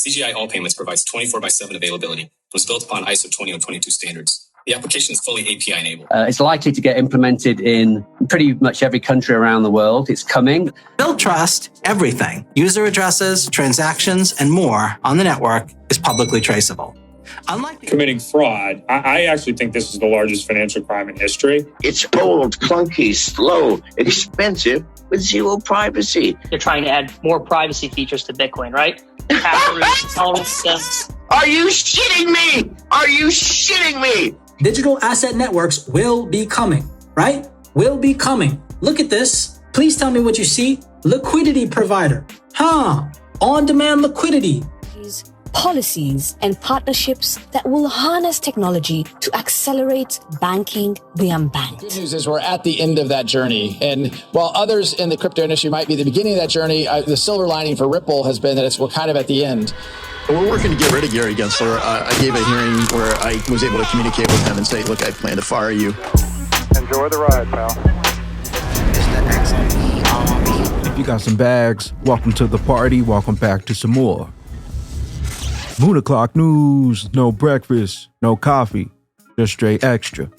CGI All Payments provides 24/7 availability and was built upon ISO 20022 standards. The application is fully API enabled. It's likely to get implemented in pretty much every country around the world. It's coming. Build trust, everything. User addresses, transactions, and more on the network is publicly traceable. Unlike committing fraud, I actually think this is the largest financial crime in history. It's old, clunky, slow, expensive, with zero privacy. They're trying to add more privacy features to Bitcoin, right? All this stuff. Are you shitting me? Are you shitting me? Digital asset networks will be coming, right? Will be coming. Look at this. Please tell me what you see. Liquidity provider. On-demand liquidity. Policies and partnerships that will harness technology to accelerate banking be unbanked. Good news is we're at the end of that journey. And while others in the crypto industry might be at the beginning of that journey, the silver lining for Ripple has been that we're kind of at the end. We're working to get rid of Gary Gensler. I gave a hearing where I was able to communicate with him and say, look, I plan to fire you. Enjoy the ride, pal. If you got some bags, welcome to the party. Welcome back to some more Moon o'clock news. No breakfast, no coffee, just straight extra.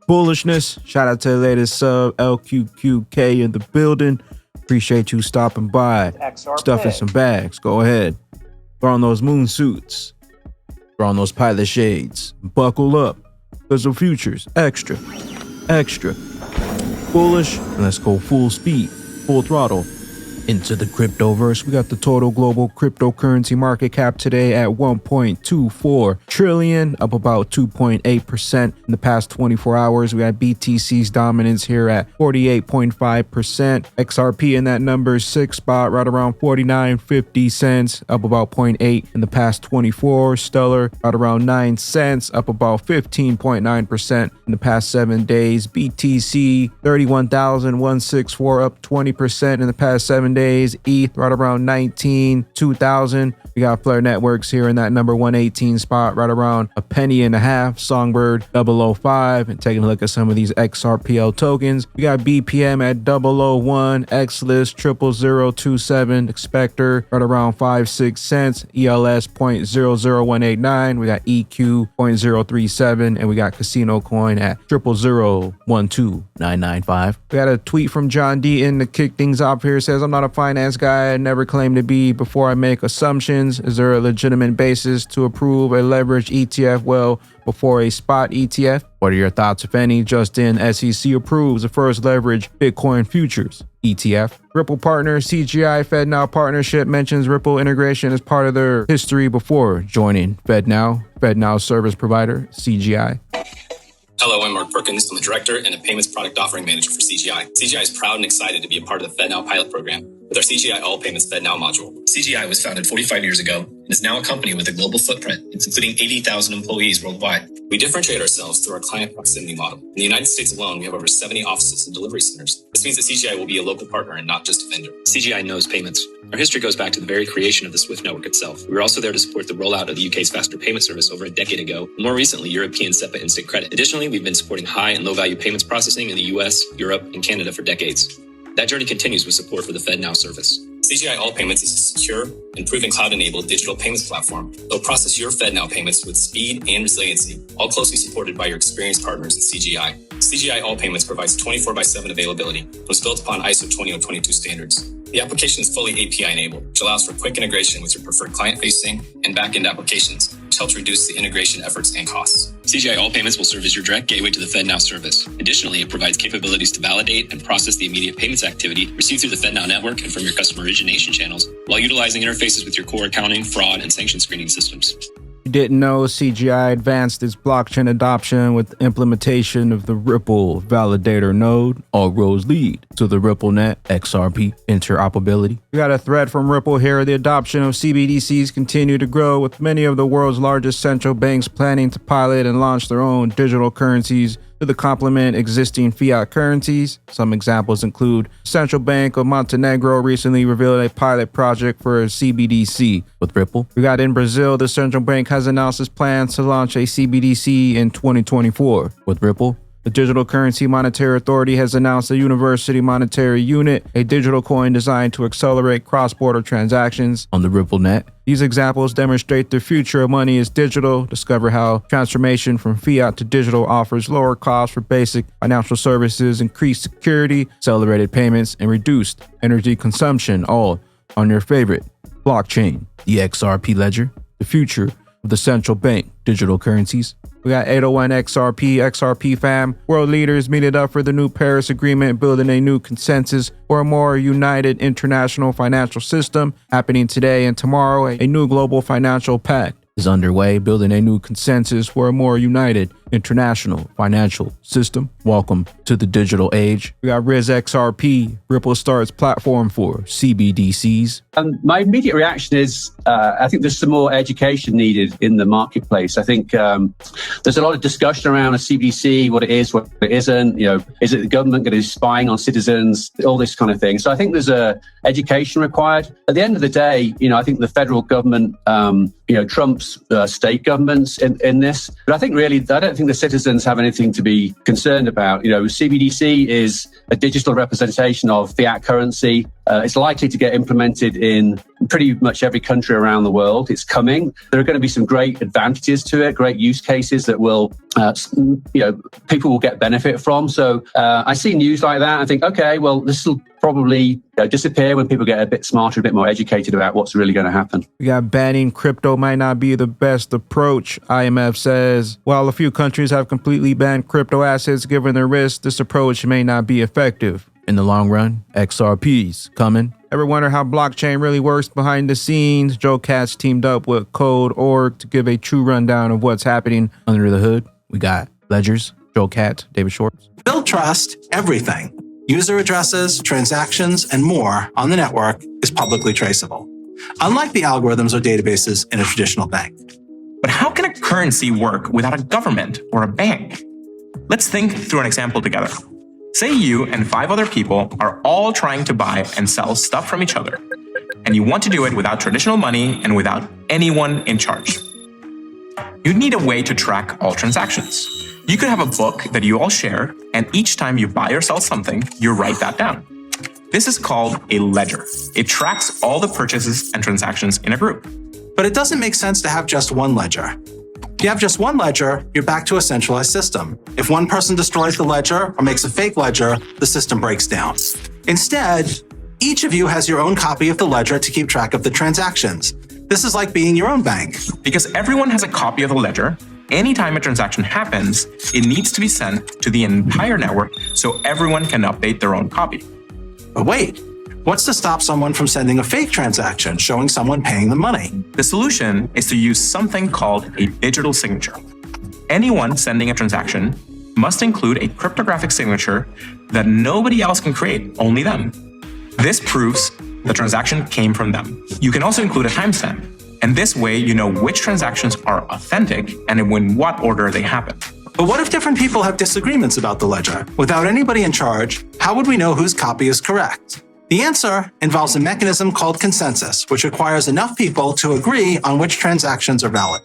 Bullishness. Shout out to the latest sub, LQQK in the building. Appreciate you stopping by. Stuffing some bags. Go ahead. Throw on those moon suits. Throw on those pilot shades. Buckle up. Because the future's extra. Bullish. And let's go full speed, full throttle into the cryptoverse. We got the total global cryptocurrency market cap today at 1.24 trillion, up about 2.8% in the past 24 hours. We got BTC's dominance here at 48.5%. XRP in that number 6 spot, right around 49.50 cents, up about 0.8 in the past 24. Stellar, right around 9 cents, up about 15.9% in the past 7 days. BTC 31,164, up 20% in the past 7 days. ETH right around 2,000. We got Flare Networks here in that number 118 spot, right around a penny and a half. Songbird 005. And taking a look at some of these XRPL tokens, we got BPM at 001, XLIST 00027, Expector right around 5-6 cents, ELS 0.00189. We got EQ 0.037, and we got Casino Coin at 00012,995. We got a tweet from John Deaton to kick things off here. It says, I'm not a finance guy. I never claim to be. Before I make assumptions, is there a legitimate basis to approve a leverage ETF well before a spot ETF? What are your thoughts, if any? Just in, SEC approves the first leverage Bitcoin futures ETF. Ripple partner CGI FedNow partnership mentions Ripple integration as part of their history before joining FedNow service provider CGI. Hello, I'm Mark Perkins. I'm the director and a payments product offering manager for CGI. CGI is proud and excited to be a part of the FedNow pilot program with our CGI All Payments FedNow module. CGI was founded 45 years ago and is now a company with a global footprint, including 80,000 employees worldwide. We differentiate ourselves through our client proximity model. In the United States alone, we have over 70 offices and delivery centers. This means that CGI will be a local partner and not just a vendor. CGI knows payments. Our history goes back to the very creation of the SWIFT network itself. We were also there to support the rollout of the UK's faster payment service over a decade ago, and more recently, European SEPA instant credit. Additionally, we've been supporting high and low value payments processing in the US, Europe, and Canada for decades. That journey continues with support for the FedNow service. CGI All Payments is a secure and proven cloud-enabled digital payments platform that will process your FedNow payments with speed and resiliency, all closely supported by your experienced partners at CGI. CGI All Payments provides 24/7 availability and was built upon ISO 20022 standards. The application is fully API enabled, which allows for quick integration with your preferred client-facing and back-end applications, which helps reduce the integration efforts and costs. CGI All Payments will serve as your direct gateway to the FedNow service. Additionally, it provides capabilities to validate and process the immediate payments activity received through the FedNow network and from your customer origination channels, while utilizing interfaces with your core accounting, fraud, and sanction screening systems. You didn't know CGI advanced its blockchain adoption with implementation of the Ripple validator node. All roads lead to the RippleNet XRP interoperability. We got a thread from Ripple here. The adoption of CBDCs continue to grow, with many of the world's largest central banks planning to pilot and launch their own digital currencies to complement existing fiat currencies. Some examples include Central Bank of Montenegro recently revealed a pilot project for a CBDC with Ripple. We got in Brazil, the central bank has announced its plans to launch a CBDC in 2024 with Ripple. The Digital Currency Monetary Authority has announced a University Monetary Unit, a digital coin designed to accelerate cross-border transactions on the RippleNet. These examples demonstrate the future of money is digital. Discover how transformation from fiat to digital offers lower costs for basic financial services, increased security, accelerated payments, and reduced energy consumption, all on your favorite blockchain, the XRP ledger, the future of the central bank digital currencies. We got 801 XRP fam. World leaders meeting up for the new Paris Agreement, building a new consensus for a more united international financial system. Happening today and tomorrow, a new global financial pact is underway, building a new consensus for a more united international financial system. Welcome to the digital age. We got Riz XRP, Ripple starts platform for CBDCs. My immediate reaction is I think there's some more education needed in the marketplace. I think there's a lot of discussion around a CBDC, what it is, what it isn't. Is it the government going to be spying on citizens, all this kind of thing. So I think there's a education required. At the end of the day, I think the federal government, trumps state governments in this. But I think really, I don't think the citizens have anything to be concerned about. CBDC is a digital representation of fiat currency. It's likely to get implemented in pretty much every country around the world. It's coming. There are going to be some great advantages to it, great use cases that will, people will get benefit from. So I see news like that. I think, okay, well, this will probably disappear when people get a bit smarter, a bit more educated about what's really going to happen. We got banning crypto might not be the best approach. IMF says, while a few countries have completely banned crypto assets given their risk, this approach may not be effective. In the long run, XRP's coming. Ever wonder how blockchain really works behind the scenes? Joe Katz teamed up with Code.org to give a true rundown of what's happening under the hood. We got ledgers, Joe Katz, David Schwartz. Build trust, everything. User addresses, transactions, and more on the network is publicly traceable, unlike the algorithms or databases in a traditional bank. But how can a currency work without a government or a bank? Let's think through an example together. Say you and 5 other people are all trying to buy and sell stuff from each other, and you want to do it without traditional money and without anyone in charge. You'd need a way to track all transactions. You could have a book that you all share, and each time you buy or sell something, you write that down. This is called a ledger. It tracks all the purchases and transactions in a group. But it doesn't make sense to have just one ledger. If you have just one ledger, you're back to a centralized system. If one person destroys the ledger or makes a fake ledger, the system breaks down. Instead, each of you has your own copy of the ledger to keep track of the transactions. This is like being your own bank. Because everyone has a copy of the ledger, anytime a transaction happens, it needs to be sent to the entire network so everyone can update their own copy. But wait, what's to stop someone from sending a fake transaction showing someone paying the money? The solution is to use something called a digital signature. Anyone sending a transaction must include a cryptographic signature that nobody else can create, only them. This proves the transaction came from them. You can also include a timestamp, and this way you know which transactions are authentic and in what order they happen. But what if different people have disagreements about the ledger? Without anybody in charge, how would we know whose copy is correct? The answer involves a mechanism called consensus, which requires enough people to agree on which transactions are valid.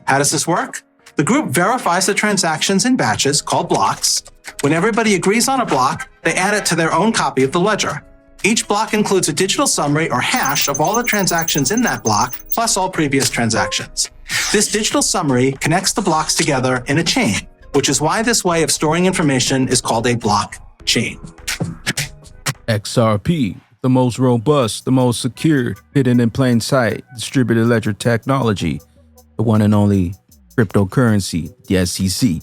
How does this work? The group verifies the transactions in batches called blocks. When everybody agrees on a block, they add it to their own copy of the ledger. Each block includes a digital summary or hash of all the transactions in that block, plus all previous transactions. This digital summary connects the blocks together in a chain, which is why this way of storing information is called a blockchain. XRP, the most robust, the most secure, hidden in plain sight, distributed ledger technology, the one and only cryptocurrency, the SEC.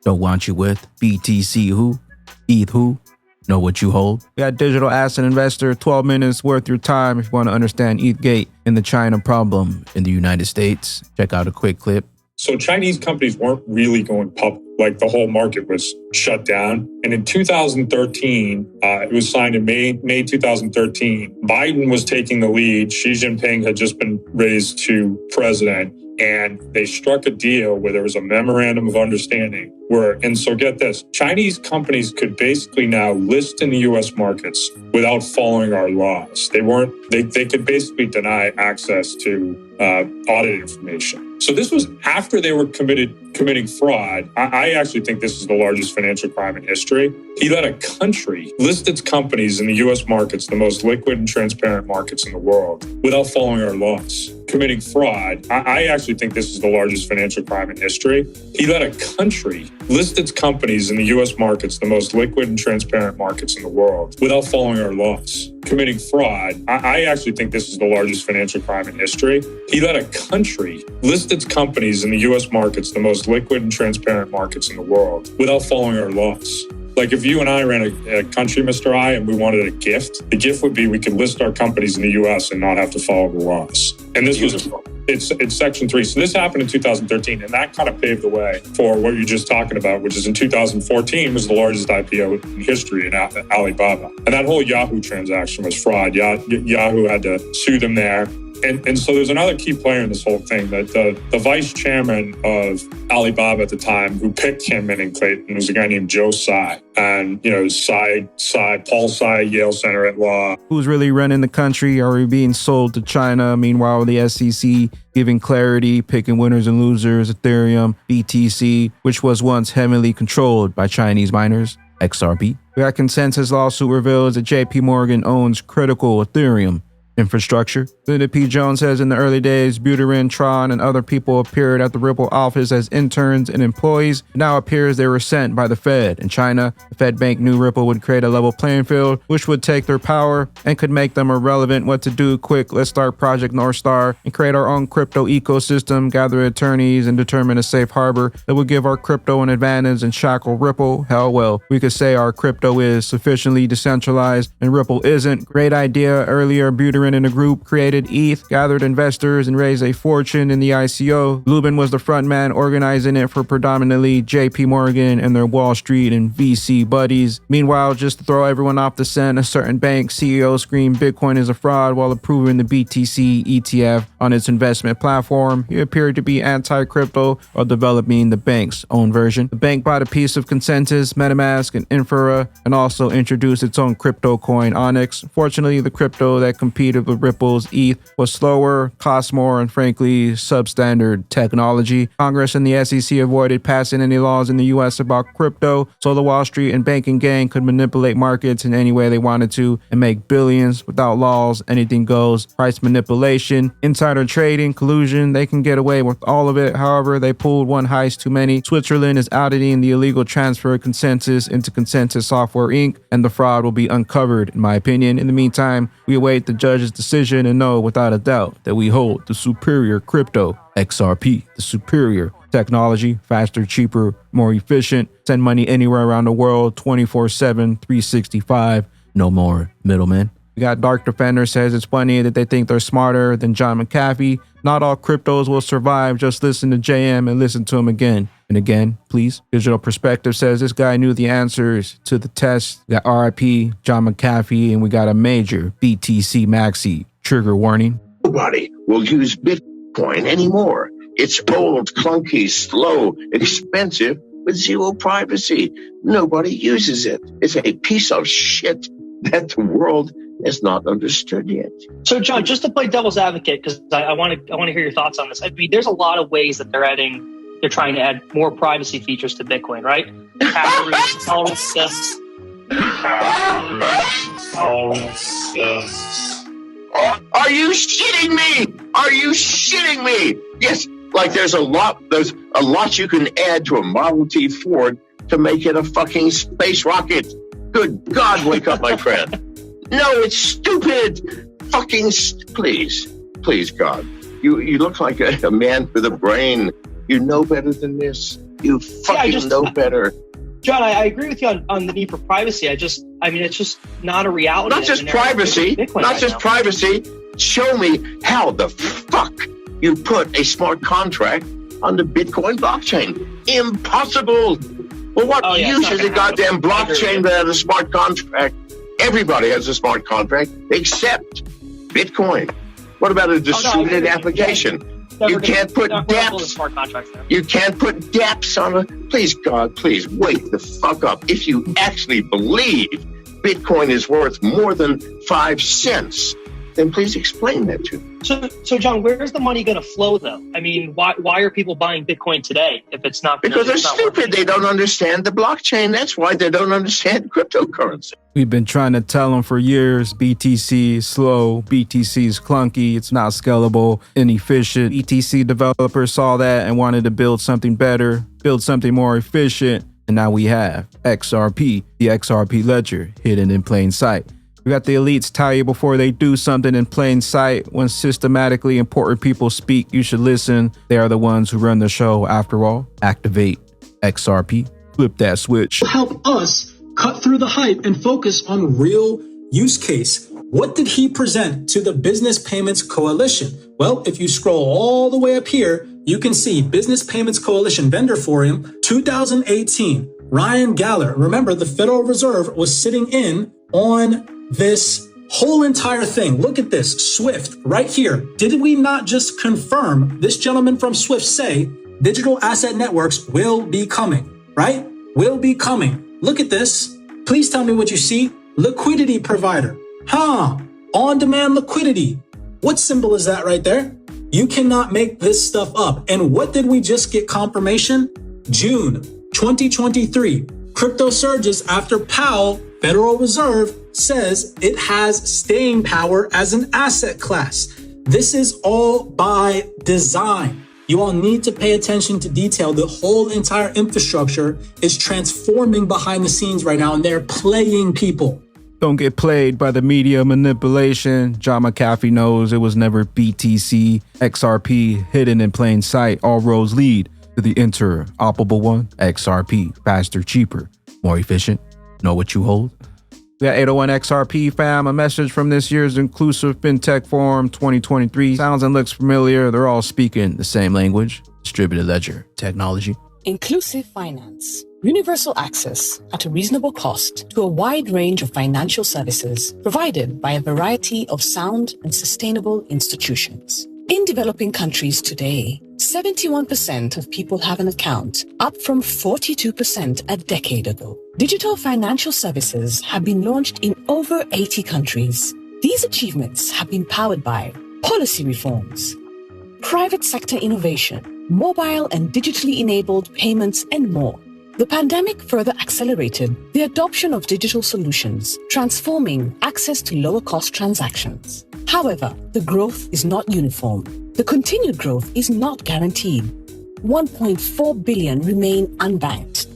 Don't want you with BTC who? ETH who? Know what you hold? We got digital asset investor, 12 minutes worth your time if you want to understand ETHgate and the China problem in the United States. Check out a quick clip. So Chinese companies weren't really going public. Like the whole market was shut down. And in 2013, it was signed in May 2013. Biden was taking the lead. Xi Jinping had just been raised to president. And they struck a deal where there was a memorandum of understanding and so get this, Chinese companies could basically now list in the US markets without following our laws. They could basically deny access to audit information. So this was after they were committed committing fraud. I actually think this is the largest financial crime in history. He let a country list its companies in the U.S. markets, the most liquid and transparent markets in the world, without following our laws. Committing fraud. I actually think this is the largest financial crime in history. He let a country list its companies in the U.S. markets, the most liquid and transparent markets in the world, without following our laws. Committing fraud. I actually think this is the largest financial crime in history. He let a country list its companies in the U.S. markets, the most liquid and transparent markets in the world, without following our laws. Like if you and I ran a country, Mr. I, and we wanted a gift, the gift would be we could list our companies in the U.S. and not have to follow the laws. And this was, it's Section 3. So this happened in 2013, and that kind of paved the way for what you're just talking about, which is in 2014 was the largest IPO in history in Alibaba. And that whole Yahoo transaction was fraud. Yahoo had to sue them there. And so there's another key player in this whole thing, that the vice chairman of Alibaba at the time, who picked him in Clayton, was a guy named Joe Tsai. And, you know, Paul Tsai, Yale Center at Law. Who's really running the country? Are we being sold to China? Meanwhile, the SEC giving clarity, picking winners and losers, Ethereum, BTC, which was once heavily controlled by Chinese miners, XRP. That consensus lawsuit reveals that JP Morgan owns critical Ethereum infrastructure. Linda P. Jones says in the early days, Bullrun, Tron, and other people appeared at the Ripple office as interns and employees. It now appears they were sent by the Fed. In China, the Fed Bank knew Ripple would create a level playing field, which would take their power and could make them irrelevant. What to do? Quick, let's start Project North Star and create our own crypto ecosystem, gather attorneys, and determine a safe harbor that would give our crypto an advantage and shackle Ripple. Hell, well, we could say our crypto is sufficiently decentralized and Ripple isn't. Great idea. Earlier, Bullrun and a group created ETH, gathered investors, and raised a fortune in the ICO. Lubin was the front man organizing it for predominantly JP Morgan and their Wall Street and VC buddies. Meanwhile, just to throw everyone off the scent, a certain bank CEO screamed Bitcoin is a fraud while approving the BTC ETF on its investment platform. He appeared to be anti-crypto while developing the bank's own version. The bank bought a piece of Consensus, MetaMask, and Infura, and also introduced its own crypto coin, Onyx. Fortunately, the crypto that competed with Ripple's ETH was slower, cost more, and frankly, substandard technology. Congress and the SEC avoided passing any laws in the US about crypto, so the Wall Street and banking gang could manipulate markets in any way they wanted to and make billions. Without laws, anything goes. Price manipulation, insider trading, collusion, they can get away with all of it. However, they pulled one heist too many. Switzerland is auditing the illegal transfer of Consensus into Consensus Software Inc., and the fraud will be uncovered, in my opinion. In the meantime, we await the judge's decision and know without a doubt that we hold the superior crypto, XRP, the superior technology, faster, cheaper, more efficient, send money anywhere around the world, 24/7, 365, no more middlemen. We got Dark Defender says it's funny that they think they're smarter than John McAfee. Not all cryptos will survive. Just listen to JM and listen to him again and again, please. Digital Perspective says this guy knew the answers to the test. We got RIP, John McAfee, and we got a major BTC maxi trigger warning. Nobody will use Bitcoin anymore. It's old, clunky, slow, expensive, with zero privacy. Nobody uses it. It's a piece of shit that the world has not understood yet. So, John, just to play devil's advocate, because I want to hear your thoughts on this. I mean, there's a lot of ways that they're trying to add more privacy features to Bitcoin, right? Are you shitting me? Are you shitting me? Yes, like there's a lot you can add to a Model T Ford to make it a fucking space rocket. Good God, wake up, my friend. No, it's stupid. Please, God. You look like a man with a brain. You know better than this. You fucking know better. John, I agree with you on the need for privacy. it's just not a reality. Not just privacy. Privacy. Show me how the fuck you put a smart contract on the Bitcoin blockchain. Impossible. Well, what use is a goddamn blockchain without a smart contract? Everybody has a smart contract except Bitcoin. What about a distributed application? You can't put dApps. You can't put dApps on it. Please, God, please wake the fuck up. If you actually believe Bitcoin is worth more than 5 cents, then please explain that to me. So John, where's the money going to flow, though? I mean, why are people buying Bitcoin today if it's not? Because they're stupid. They don't understand the blockchain. That's why they don't understand cryptocurrency. We've been trying to tell them for years, BTC is slow, BTC is clunky, it's not scalable, inefficient. BTC developers saw that and wanted to build something better, build something more efficient, and now we have XRP, the XRP ledger, hidden in plain sight. We got the elites tell you before they do something in plain sight. When systematically important people speak, you should listen. They are the ones who run the show after all. Activate XRP. Flip that switch. Help us cut through the hype and focus on real use case. What did he present to the Business Payments Coalition? Well, if you scroll all the way up here, you can see Business Payments Coalition Vendor Forum 2018. Ryan Galler. Remember, the Federal Reserve was sitting in on this whole entire thing. Look at this, SWIFT right here. Did we not just confirm this gentleman from SWIFT say digital asset networks will be coming, right? Will be coming. Look at this. Please tell me what you see. Liquidity provider. On-demand liquidity. What symbol is that right there? You cannot make this stuff up. And what did we just get confirmation? June 2023. Crypto surges after Powell, Federal Reserve, says it has staying power as an asset class. This is all by design. You all need to pay attention to detail. The whole entire infrastructure is transforming behind the scenes right now, and they're playing people. Don't get played by the media manipulation. John McAfee knows it was never BTC, XRP, hidden in plain sight. All roads lead to the interoperable one, XRP. Faster, cheaper, more efficient. Know what you hold? We got 801 XRP fam, a message from this year's Inclusive FinTech Forum 2023. Sounds and looks familiar. They're all speaking the same language. Distributed ledger technology. Inclusive finance. Universal access at a reasonable cost to a wide range of financial services provided by a variety of sound and sustainable institutions. In developing countries today, 71% of people have an account, up from 42% a decade ago. Digital financial services have been launched in over 80 countries. These achievements have been powered by policy reforms, private sector innovation, mobile and digitally enabled payments, and more. The pandemic further accelerated the adoption of digital solutions, transforming access to lower-cost transactions. However, the growth is not uniform. The continued growth is not guaranteed. 1.4 billion remain unbanked.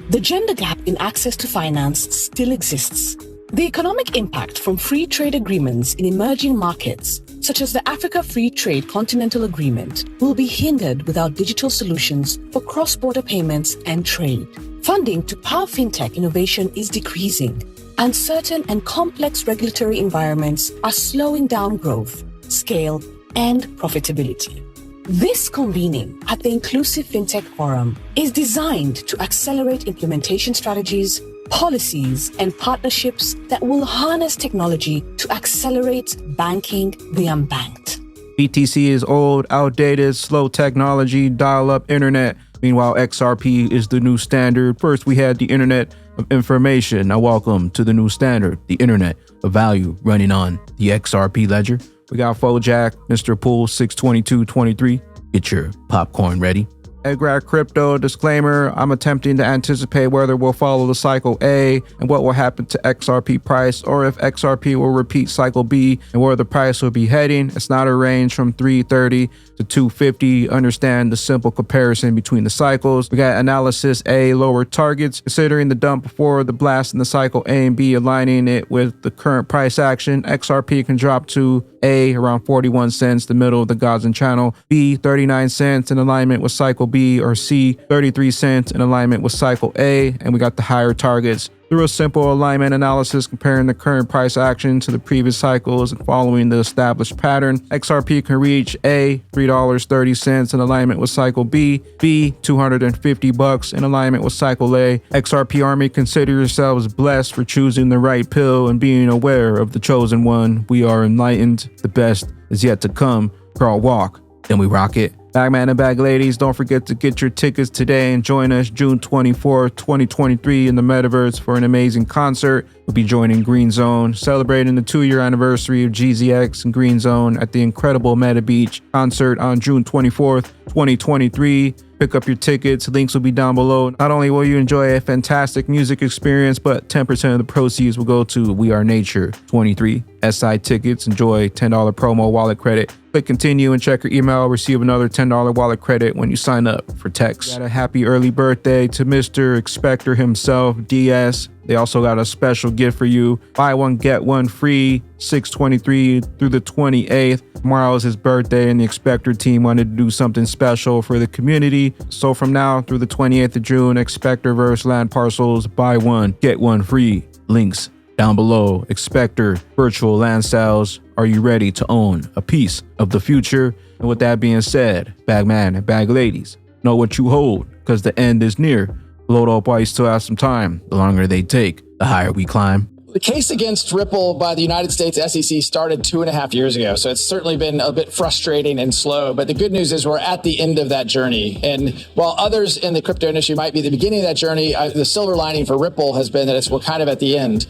The gender gap in access to finance still exists. The economic impact from free trade agreements in emerging markets, such as the Africa Free Trade Continental Agreement, will be hindered without digital solutions for cross-border payments and trade. Funding to power fintech innovation is decreasing. Uncertain and complex regulatory environments are slowing down growth, scale, and profitability. This convening at the Inclusive FinTech Forum is designed to accelerate implementation strategies, policies, and partnerships that will harness technology to accelerate banking the unbanked. BTC is old, outdated, slow technology, dial-up internet. Meanwhile, XRP is the new standard. First, we had the Internet of Information. Now welcome to the new standard, the Internet of Value, running on the XRP ledger. We got Fojack, Mr. Pool 62223. Get your popcorn ready. Edgrad Crypto disclaimer, I'm attempting to anticipate whether we'll follow the cycle A and what will happen to XRP price, or if XRP will repeat cycle B and where the price will be heading. It's not a range from 330 to 250. Understand the simple comparison between the cycles. We got analysis A, lower targets, considering the dump before the blast in the cycle A and B, aligning it with the current price action. XRP can drop to A, around 41 cents, the middle of the Gaussian channel. B, 39 cents in alignment with cycle B, or C, 33 cents in alignment with cycle A. And we got the higher targets. Through a simple alignment analysis comparing the current price action to the previous cycles and following the established pattern, XRP can reach A, $3.30 in alignment with cycle B, B, $250 in alignment with cycle A. XRP Army, consider yourselves blessed for choosing the right pill and being aware of the chosen one. We are enlightened. The best is yet to come. Crawl, walk, then we rock it. Bagman and bag ladies, don't forget to get your tickets today and join us June 24, 2023 in the Metaverse for an amazing concert. will be joining Green Zone, celebrating the 2-year anniversary of GZX and Green Zone at the incredible METABEACH concert on June 24th, 2023. Pick up your tickets. Links will be down below. Not only will you enjoy a fantastic music experience, but 10% of the proceeds will go to We Are Nature 23. SI tickets. Enjoy $10 promo wallet credit. Click continue and check your email. Receive another $10 wallet credit when you sign up for text. Got a happy early birthday to Mr. Expector himself, DS. They also got a special gift for you. Buy one, get one free, 6/23 through the 28th. Tomorrow is his birthday, and the Expector team wanted to do something special for the community. So from now through the 28th of June, Expectorverse land parcels, buy one, get one free. Links down below. Expector virtual land sales. Are you ready to own a piece of the future? And with that being said, Bagman and Bag Ladies, know what you hold, because the end is near. Load up while you still have some time. The longer they take, the higher we climb. The case against Ripple by the United States SEC started 2.5 years ago, so it's certainly been a bit frustrating and slow. But the good news is we're at the end of that journey. And while others in the crypto industry might be at the beginning of that journey, the silver lining for Ripple has been that we're kind of at the end.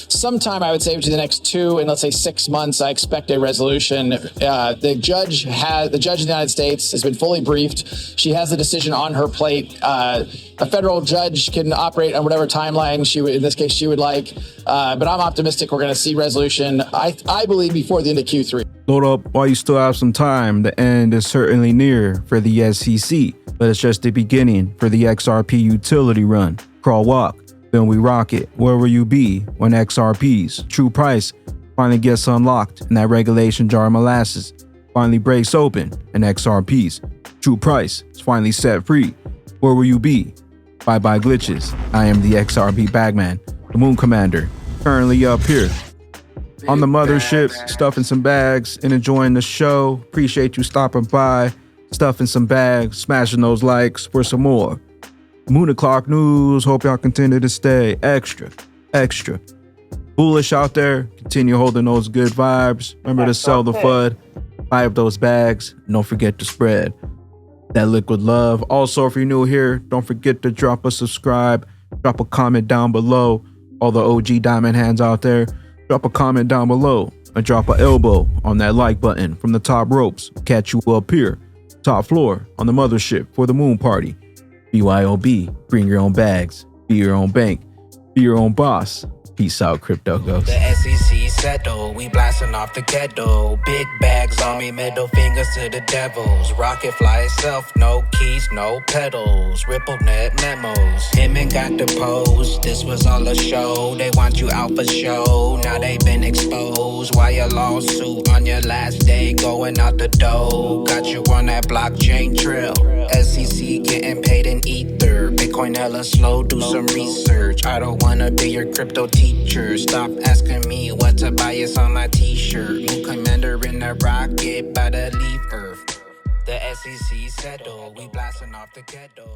Sometime, I would say, between the next 2 and let's say 6 months, I expect a resolution. The judge in the United States has been fully briefed. She has the decision on her plate. A federal judge can operate on whatever timeline in this case she would like. But I'm optimistic we're going to see resolution, I believe, before the end of Q3. Load up while you still have some time. The end is certainly near for the SEC, but it's just the beginning for the XRP utility run. Crawl, walk, then we rock it. Where will you be when XRP's true price finally gets unlocked and that regulation jar of molasses finally breaks open and XRP's true price is finally set free? Where will you be? Bye-bye glitches. I am the XRP Bagman, the Moon Commander, currently up here on the mothership, stuffing some bags and enjoying the show. Appreciate you stopping by, stuffing some bags, smashing those likes for some more Moon O'Clock news. Hope y'all continue to stay extra bullish out there. Continue holding those good vibes. Remember to sell the FUD, buy up those bags, and don't forget to spread that liquid love. Also, if you're new here, don't forget to drop a subscribe, drop a comment down below. All the OG diamond hands out there, drop a comment down below and drop an elbow on that like button from the top ropes. Catch you up here, top floor on the mothership for the moon party. BYOB, bring your own bags, be your own bank, be your own boss. Peace out, Crypto Ghost. The SEC settle, we blasting off the ghetto. Big bags on me, middle fingers to the devils. Rocket fly itself, no keys, no pedals. RippleNet memos, him and got the pose. This was all a show, they want you out for show. Now they been exposed. Why a lawsuit on your last day going out the door? Got you on that blockchain trail. SEC getting paid in ether. Bitcoin hella slow, do some research. I don't wanna be your crypto teacher. Stop asking me what to buy, it's on my t-shirt. Moon Commander in a rocket, about to leave Earth. The SEC settle, we blasting off the ghetto.